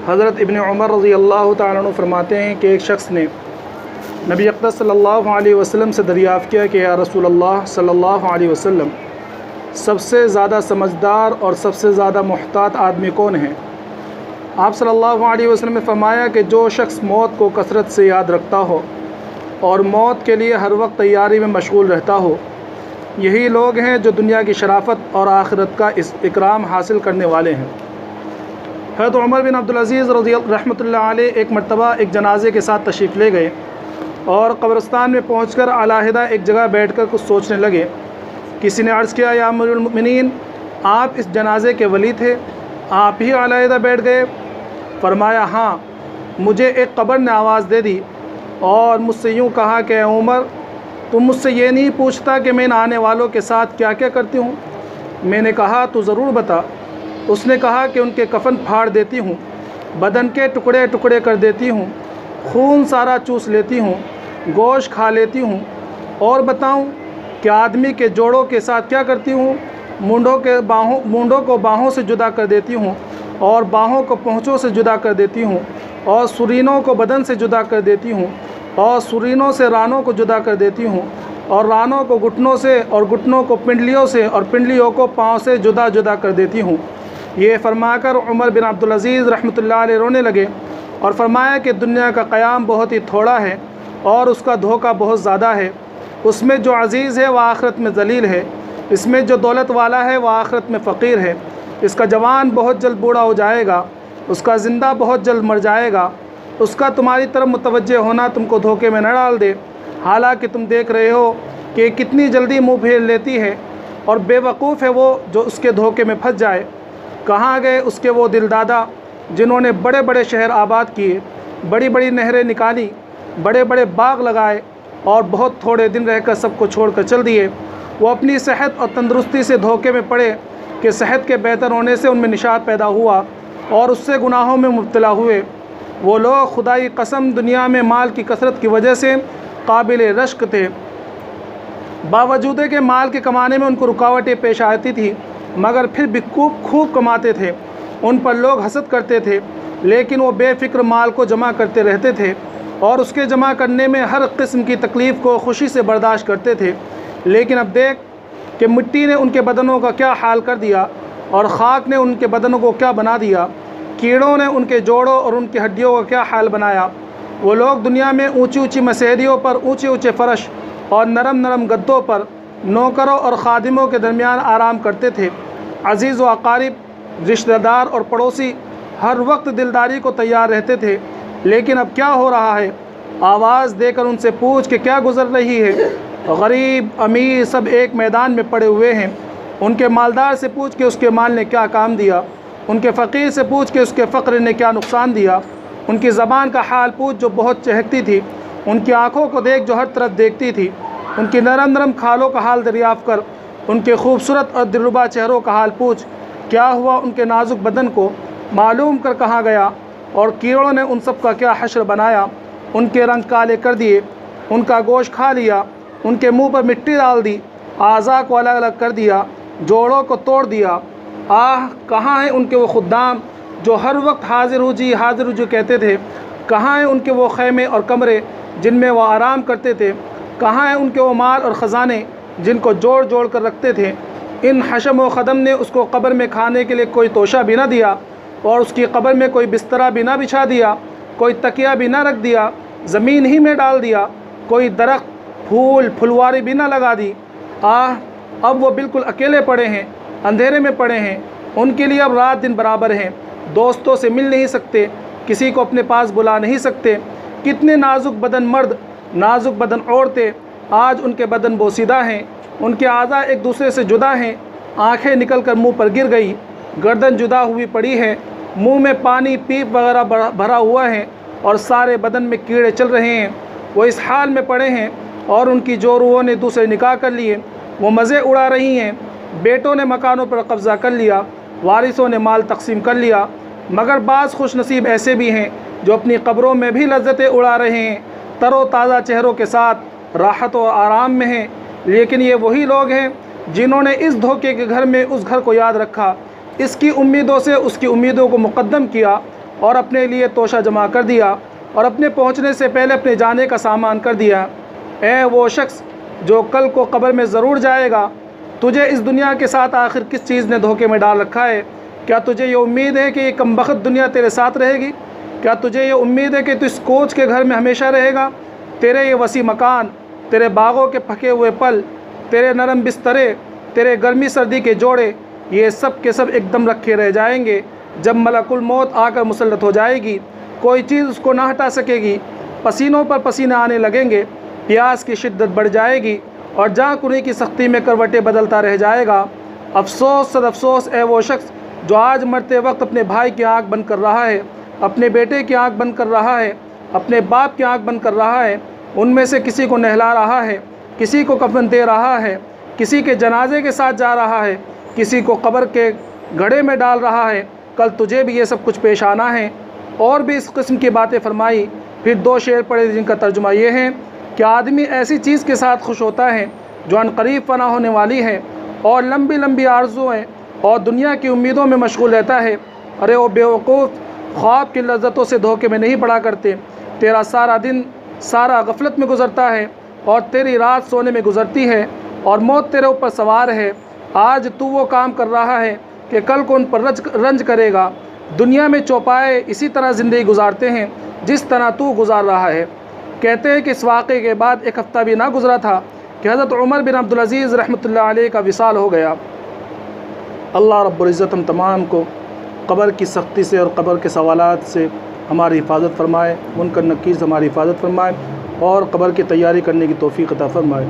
حضرت ابن عمر رضی اللہ تعالیٰ عنہ فرماتے ہیں کہ ایک شخص نے نبی اقدس صلی اللہ علیہ وسلم سے دریافت کیا کہ یا رسول اللہ صلی اللہ علیہ وسلم، سب سے زیادہ سمجھدار اور سب سے زیادہ محتاط آدمی کون ہیں؟ آپ صلی اللہ علیہ وسلم نے فرمایا کہ جو شخص موت کو کثرت سے یاد رکھتا ہو اور موت کے لیے ہر وقت تیاری میں مشغول رہتا ہو، یہی لوگ ہیں جو دنیا کی شرافت اور آخرت کا اکرام حاصل کرنے والے ہیں۔ حضرت عمر بن عبدالعزیز رحمۃ اللہ علیہ ایک مرتبہ ایک جنازے کے ساتھ تشریف لے گئے اور قبرستان میں پہنچ کر علیحدہ ایک جگہ بیٹھ کر کچھ سوچنے لگے۔ کسی نے عرض کیا، یا امیر المؤمنین، آپ اس جنازے کے ولی تھے، آپ ہی علیحدہ بیٹھ گئے؟ فرمایا، ہاں، مجھے ایک قبر نے آواز دے دی اور مجھ سے یوں کہا کہ اے عمر، تم مجھ سے یہ نہیں پوچھتا کہ میں ان آنے والوں کے ساتھ کیا کیا کرتی ہوں؟ میں نے کہا، تو ضرور بتا۔ اس نے کہا کہ ان کے کفن پھاڑ دیتی ہوں، بدن کے ٹکڑے ٹکڑے کر دیتی ہوں، خون سارا چوس لیتی ہوں، گوشت کھا لیتی ہوں۔ اور بتاؤں کہ آدمی کے جوڑوں کے ساتھ کیا کرتی ہوں؟ مونڈوں کو باہوں سے جدا کر دیتی ہوں، اور باہوں کو پونچھوں سے جدا کر دیتی ہوں، اور سرینوں کو بدن سے جدا کر دیتی ہوں، اور سرینوں سے رانوں کو جدا کر دیتی ہوں، اور رانوں کو گھٹنوں سے، اور گھٹنوں کو پنڈلیوں سے، اور پنڈلیوں کو پاؤں سے جدا جدا کر دیتی ہوں۔ یہ فرما کر عمر بن عبدالعزیز رحمۃ اللہ علیہ رونے لگے اور فرمایا کہ دنیا کا قیام بہت ہی تھوڑا ہے اور اس کا دھوکہ بہت زیادہ ہے۔ اس میں جو عزیز ہے وہ آخرت میں ذلیل ہے، اس میں جو دولت والا ہے وہ آخرت میں فقیر ہے۔ اس کا جوان بہت جلد بوڑھا ہو جائے گا، اس کا زندہ بہت جلد مر جائے گا۔ اس کا تمہاری طرف متوجہ ہونا تم کو دھوکے میں نہ ڈال دے، حالانکہ تم دیکھ رہے ہو کہ کتنی جلدی منہ پھیر لیتی ہے، اور بے وقوف ہے وہ جو اس کے دھوکے میں پھنس جائے۔ کہاں گئے اس کے وہ دل دادا جنہوں نے بڑے بڑے شہر آباد کیے، بڑی بڑی نہریں نکالی، بڑے بڑے باغ لگائے، اور بہت تھوڑے دن رہ کر سب کو چھوڑ کر چل دیے؟ وہ اپنی صحت اور تندرستی سے دھوکے میں پڑے کہ صحت کے بہتر ہونے سے ان میں نشاط پیدا ہوا اور اس سے گناہوں میں مبتلا ہوئے۔ وہ لوگ خدائی قسم دنیا میں مال کی کثرت کی وجہ سے قابل رشک تھے، باوجود کہ مال کے کمانے میں ان کو رکاوٹیں پیش آتی تھی، مگر پھر بھی خوب کماتے تھے۔ ان پر لوگ حسد کرتے تھے، لیکن وہ بے فکر مال کو جمع کرتے رہتے تھے اور اس کے جمع کرنے میں ہر قسم کی تکلیف کو خوشی سے برداشت کرتے تھے۔ لیکن اب دیکھ کہ مٹی نے ان کے بدنوں کا کیا حال کر دیا، اور خاک نے ان کے بدنوں کو کیا بنا دیا، کیڑوں نے ان کے جوڑوں اور ان کی ہڈیوں کا کیا حال بنایا۔ وہ لوگ دنیا میں اونچی اونچی مسیریوں پر، اونچے اونچے فرش اور نرم نرم گدوں پر نوکروں اور خادموں کے درمیان آرام کرتے تھے۔ عزیز و اقارب، رشتہ دار اور پڑوسی ہر وقت دلداری کو تیار رہتے تھے، لیکن اب کیا ہو رہا ہے؟ آواز دے کر ان سے پوچھ کہ کیا گزر رہی ہے۔ غریب امیر سب ایک میدان میں پڑے ہوئے ہیں۔ ان کے مالدار سے پوچھ کہ اس کے مال نے کیا کام دیا، ان کے فقیر سے پوچھ کہ اس کے فقر نے کیا نقصان دیا، ان کی زبان کا حال پوچھ جو بہت چہکتی تھی، ان کی آنکھوں کو دیکھ جو ہر طرف دیکھتی تھی، ان کی نرم نرم کھالوں کا حال دریافت کر ان کے خوبصورت اور دلربا چہروں کا حال پوچھ، کیا ہوا ان کے نازک بدن کو، معلوم کر کہاں گیا، اور کیڑوں نے ان سب کا کیا حشر بنایا، ان کے رنگ کالے کر دیے، ان کا گوشت کھا لیا، ان کے منہ پر مٹی ڈال دی، اعضاء کو الگ الگ کر دیا، جوڑوں کو توڑ دیا۔ آہ، کہاں ہیں ان کے وہ خدام جو ہر وقت حاضر ہو جی حاضر ہو جی کہتے تھے؟ کہاں ہیں ان کے وہ خیمے اور کمرے جن میں وہ آرام کرتے تھے؟ کہاں ہیں ان کے وہ مال اور خزانے جن کو جوڑ جوڑ کر رکھتے تھے؟ ان حشم و خدم نے اس کو قبر میں کھانے کے لیے کوئی توشہ بھی نہ دیا، اور اس کی قبر میں کوئی بسترا بھی نہ بچھا دیا، کوئی تکیہ بھی نہ رکھ دیا، زمین ہی میں ڈال دیا، کوئی درخت پھول پھلواری بھی نہ لگا دی۔ آہ، اب وہ بالکل اکیلے پڑے ہیں، اندھیرے میں پڑے ہیں۔ ان کے لیے اب رات دن برابر ہیں، دوستوں سے مل نہیں سکتے، کسی کو اپنے پاس بلا نہیں سکتے۔ کتنے نازک بدن مرد، نازک بدن عورتیں، آج ان کے بدن بوسیدہ ہیں، ان کے اعضاء ایک دوسرے سے جدا ہیں، آنکھیں نکل کر منہ پر گر گئی، گردن جدا ہوئی پڑی ہے، منہ میں پانی پیپ وغیرہ بھرا ہوا ہے، اور سارے بدن میں کیڑے چل رہے ہیں۔ وہ اس حال میں پڑے ہیں، اور ان کی جو روحوں نے دوسرے نکاح کر لیے وہ مزے اڑا رہی ہیں۔ بیٹوں نے مکانوں پر قبضہ کر لیا، وارثوں نے مال تقسیم کر لیا، مگر بعض خوش نصیب ایسے بھی ہیں جو اپنی قبروں میں بھی لذتیں اڑا رہے ہیں، تر و تازہ چہروں کے ساتھ راحت و آرام میں ہیں۔ لیکن یہ وہی لوگ ہیں جنہوں نے اس دھوکے کے گھر میں اس گھر کو یاد رکھا، اس کی امیدوں سے اس کی امیدوں کو مقدم کیا، اور اپنے لیے توشہ جمع کر دیا اور اپنے پہنچنے سے پہلے اپنے جانے کا سامان کر دیا۔ اے وہ شخص جو کل کو قبر میں ضرور جائے گا، تجھے اس دنیا کے ساتھ آخر کس چیز نے دھوکے میں ڈال رکھا ہے؟ کیا تجھے یہ امید ہے کہ یہ کمبخت دنیا تیرے ساتھ رہے گی؟ کیا تجھے یہ امید ہے کہ تو اس کوچ کے گھر میں ہمیشہ رہے گا؟ تیرے یہ وسیع مکان، تیرے باغوں کے پھکے ہوئے پل، تیرے نرم بسترے، تیرے گرمی سردی کے جوڑے، یہ سب کے سب ایک دم رکھے رہ جائیں گے۔ جب ملک الموت آ کر مسلط ہو جائے گی، کوئی چیز اس کو نہ ہٹا سکے گی۔ پسینوں پر پسینے آنے لگیں گے، پیاس کی شدت بڑھ جائے گی اور جاں کنی کی سختی میں کروٹیں بدلتا رہ جائے گا۔ افسوس صد افسوس اے وہ شخص جو آج مرتے وقت اپنے بھائی کی آنکھ بند کر رہا ہے، اپنے بیٹے کی آنکھ بند کر رہا ہے، اپنے باپ کی آنکھ بند کر رہا ہے، ان میں سے کسی کو نہلا رہا ہے، کسی کو کفن دے رہا ہے، کسی کے جنازے کے ساتھ جا رہا ہے، کسی کو قبر کے گڑھے میں ڈال رہا ہے۔ کل تجھے بھی یہ سب کچھ پیش آنا ہے۔ اور بھی اس قسم کی باتیں فرمائی۔ پھر دو شعر پڑھے جن کا ترجمہ یہ ہے کہ آدمی ایسی چیز کے ساتھ خوش ہوتا ہے جو ان قریب فنا ہونے والی ہے اور لمبی لمبی آرزوئیں اور دنیا کی امیدوں میں مشغول رہتا ہے۔ ارے او بے وقوف، خواب کی لذتوں سے دھوکے میں نہیں پڑا کرتے۔ تیرا سارا دن سارا غفلت میں گزرتا ہے اور تیری رات سونے میں گزرتی ہے اور موت تیرے اوپر سوار ہے۔ آج تو وہ کام کر رہا ہے کہ کل کو ان پر رنج کرے گا۔ دنیا میں چوپائے اسی طرح زندگی گزارتے ہیں جس طرح تو گزار رہا ہے۔ کہتے ہیں کہ اس واقعے کے بعد ایک ہفتہ بھی نہ گزرا تھا کہ حضرت عمر بن عبدالعزیز رحمۃ اللہ علیہ کا وصال ہو گیا۔ اللہ رب العزت ہم تمام کو قبر کی سختی سے اور قبر کے سوالات سے ہماری حفاظت فرمائے، منکر نکیر سے ہماری حفاظت فرمائے اور قبر کی تیاری کرنے کی توفیق عطا فرمائے۔